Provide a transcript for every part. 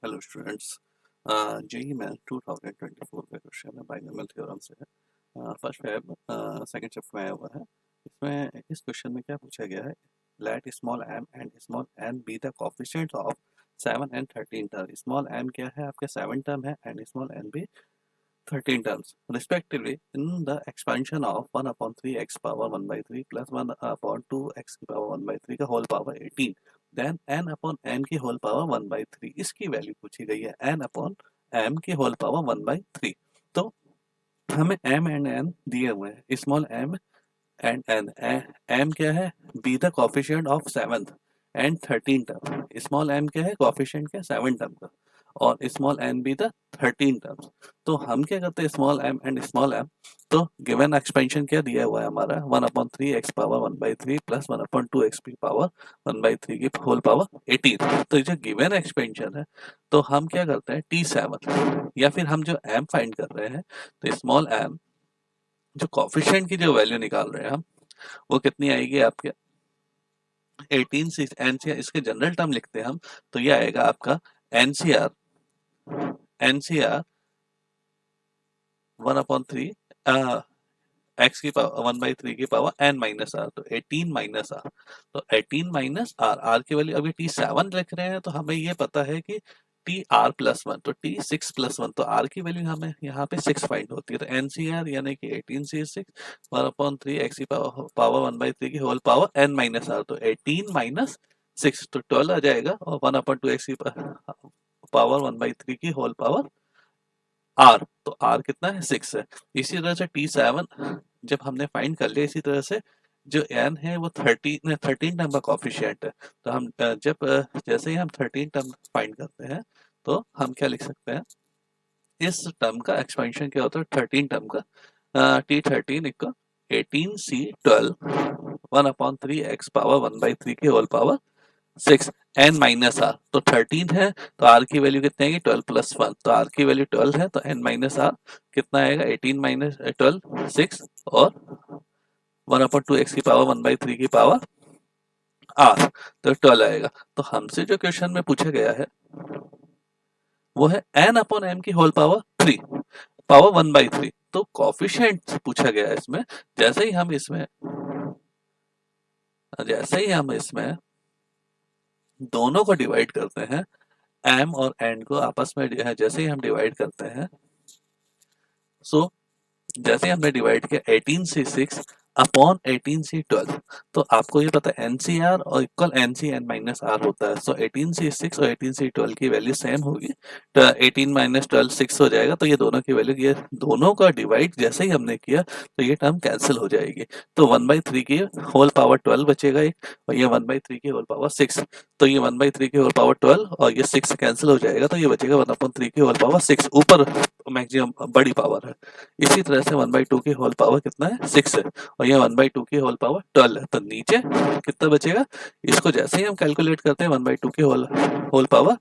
Hello students. JEE math 2024 का question है, binomial theorem से है। फर्स्ट वेब सेकंड शिफ्ट में आया हुआ है। इसमें इस क्वेश्चन में क्या पूछा गया है, let small m and small n be the coefficients of 7 and 13 term. Small m क्या है, आपके 7 टर्म है, एंड स्मॉल एन भी 13 terms respectively in the expansion of 1 upon 3x power 1 by 3 plus 1 upon 2x की power 1 by 3 का whole power 18, then n upon n की whole power 1 by 3 इसकी value पूछी गई है, n upon m की whole power 1 by 3। तो हमें m एंड n दिए हुए हैं, small m and n। m क्या है, be the coefficient of 7th and 13 term. Small m क्या है, कोफिशिएंट क्या 7 टर्म का, और small n be the 13 terms. तो हम क्या करते हैं, small m and small m। तो गिवन एक्सपेंशन क्या दिया हुआ है हमारा, 1/3 x पावर 1/3 प्लस 1/2 x की पावर 1/3 की होल पावर 18। तो ये जो गिवन एक्सपेंशन है, तो हम क्या करते हैं t7, या फिर हम जो m फाइंड कर रहे हैं, तो स्मॉल m जो कॉफिशिएंट की जो वैल्यू निकाल रहे हैं हम, वो कितनी आएगी आपके 18 से एनसीआर। इसके जनरल टर्म लिखते हैं हम, तो ये आएगा आपका एनसीआर, एनसीआर 1/3 एक्स की पावर 1/3 की पावर एन माइनस आर, तो 18 माइनस आर। तो 18 माइनस आर, आर की वैल्यू अभी t7 लिख रहे हैं, तो हमें ये पता है कि टी आर प्लस वन, तो टी 6+1, तो आर की वैल्यू हमें यहाँ पे 6 फाइंड होती है। तो एनसीआर यानी कि 18 से 6 1/3 एक्स की पावर 1/3 की whole power n minus r, तो 18 माइनस 6 तो 12 आ जाएगा, और 1/2 एक्स की पावर 1/3 की होल पावर आर, तो आर कितना है 6 है। इसी तरह से t7 जब हमने फाइंड कर लिया, इसी तरह से जो n है वो 13 टर्म का कॉफिशिएंट है। तो हम जैसे ही हम 13 टर्म फाइंड करते हैं, तो हम क्या लिख सकते हैं, इस टर्म का एक्सपेंशन क्या होता है 13 टर्म का, t13 equal 18c12 1/3 x power 1/3 की whole power 6 n minus r. तो 13 है, तो आर की वैल्यू कितनी आएगी 12+1, तो आर की वैल्यू 12 है, तो एन माइनस आर कितना आएगा 18 माइनस 12 6, और 1/2 एक्स की पावर 1/3 की पावर आर, तो 12 आएगा। तो हमसे जो क्वेश्चन में पूछा गया है वो है एन अपॉन एम की होल पावर 3 पावर 1/3। तो कॉफिशिएंट पूछा गया है इसमें। जैसे ही हम इसमें जैसे ही हम इसमें दोनों को डिवाइड करते हैं, एम और एन को आपस में जैसे ही हम डिवाइड करते हैं, सो जैसे ही हमने डिवाइड किया 18 से 6 अपॉन 18 से 12, तो आपको ये पता है एनसीआर और equal NC n minus r होता है। सो 18 से 6 और 18 से 12 की वैल्यू सेम होगी, तो 18 माइनस 12 6 हो जाएगा। तो ये दोनों की वैल्यू, ये दोनों का डिवाइड जैसे ही हमने किया, तो ये टर्म कैंसिल हो जाएगी। तो 1/3 की होल पावर 12 बचेगा एक, और ये 1/3 की होल पावर 6। तो ये 1/3 की होल पावर 12 और ये 6 कैंसिल हो जाएगा, तो ये बचेगा 1/3 की होल पावर 6, ऊपर मैक्सिमम बड़ी पावर है। इसी तरह से 1/2 की होल पावर कितना है 6 है, और ये 1/2 की होल पावर 12 है। तो नीचे कितना बचेगा, इसको जैसे ही हम कैलकुलेट करते हैं 1/2 की होल होल पावर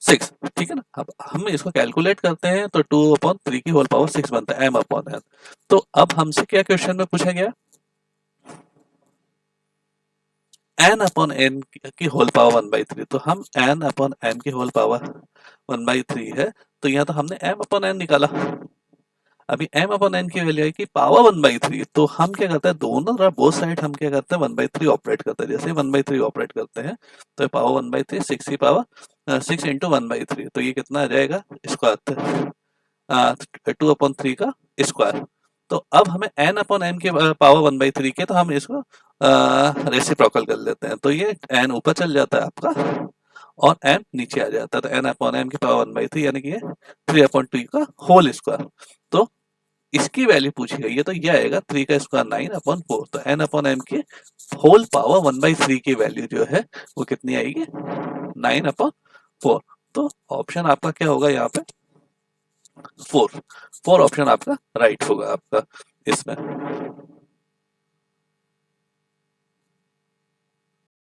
6, ठीक है ना। अब हम इसको कैलकुलेट करते हैं, तो 2/3 की होल पावर 6 बनता है, m अपॉन n। तो अब हमसे क्या क्वेश्चन में पूछा गया, n अपॉन n की होल पावर 1/3। तो हम n अपॉन m की होल पावर 1/3 है, तो यहाँ तो हमने m अपॉन n निकाला। अभी m अपॉन n की वैल्यू है कि पावर 1/3, तो हम क्या करते हैं, दोनों तरफ बोथ साइड हम क्या करते हैं 1/3 ऑपरेट करते हैं। जैसे 1/3 ऑपरेट करते हैं, तो पावर 1/3 6 की पावर 6 इंटू 1/3, तो ये कितना आ जाएगा स्क्वायर, 2/3 का स्क्वायर। तो अब हमें n अपॉन m की पावर 1/3 के, तो हम इसको रेसिप्रोकल कर लेते हैं, तो ये n ऊपर चल जाता है आपका, और m नीचे आ जाता है। तो n अपॉन m की पावर 1/3 यानी कि ये 3/2 का होल स्क्वायर। तो इसकी वैल्यू पूछी गई है, तो ये आएगा 3 का स्क्वायर 9/4। तो n अपॉन m की होल पावर 1/3 की वैल्यू जो है वो कितनी आएगी 9/4। तो ऑप्शन आपका क्या होगा यहाँ पे 4 ऑप्शन आपका राइट होगा आपका इसमें।